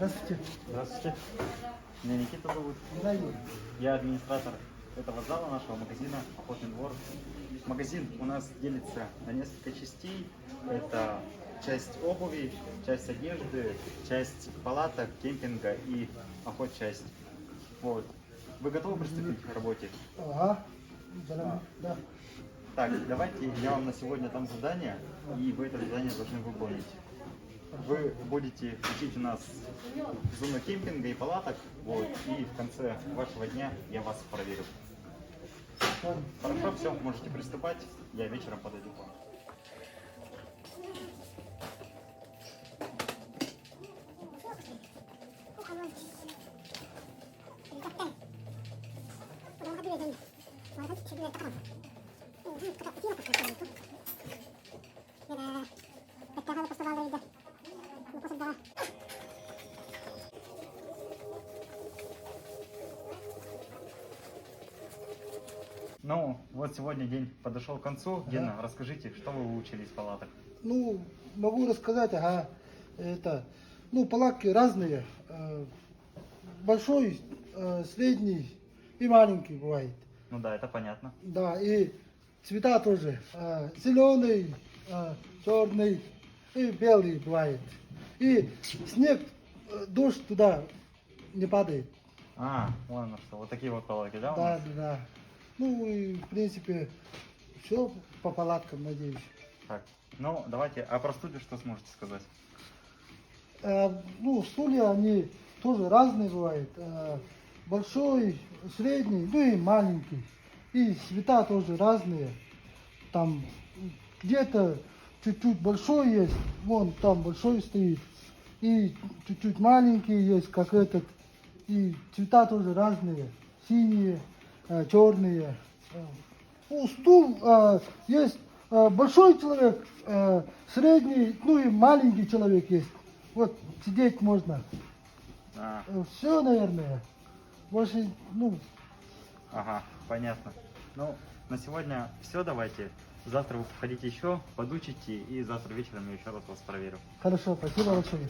Здравствуйте. Здравствуйте. Меня Никита зовут. Да, Юрий. Я администратор этого зала, нашего магазина «Охотный двор». Магазин у нас делится на несколько частей. Это часть обуви, часть одежды, часть палаток, кемпинга и охотчасть. Вот. Вы готовы приступить к работе? Ага. Да. Так, давайте я вам на сегодня дам задание, и вы это задание должны выполнить. Вы будете учить у нас зону кемпинга и палаток, вот, и в конце вашего дня я вас проверю. Хорошо, все, можете приступать, я вечером подойду к вам. Ну, вот сегодня день подошел к концу. Гена, расскажите, что вы выучили из палаток? Ну, могу рассказать, ага, это, ну, палатки разные. Большой, средний и маленький бывает. Ну да, это понятно. Да, и цвета тоже. Зеленый, черный и белый бывает. И снег, дождь туда не падает. Вон оно что, вот такие вот палатки, да, у Да, нас? да. Ну и в принципе все по палаткам, надеюсь. Так, ну давайте, а про студию что сможете сказать? Ну, стулья, они тоже разные бывают. Большой, средний, ну и маленький. И цвета тоже разные. Там где-то чуть-чуть большой есть, вон там большой стоит. И чуть-чуть маленький есть, как этот. И цвета тоже разные. Синие, черные. Ну, стул есть большой человек, средний, ну и маленький человек есть. Вот сидеть можно. Все, наверное. Больше, ну. Ага, понятно. Ну, на сегодня все, давайте. Завтра вы приходите еще, подучите, и завтра вечером я еще раз вас проверю. Хорошо, спасибо большое.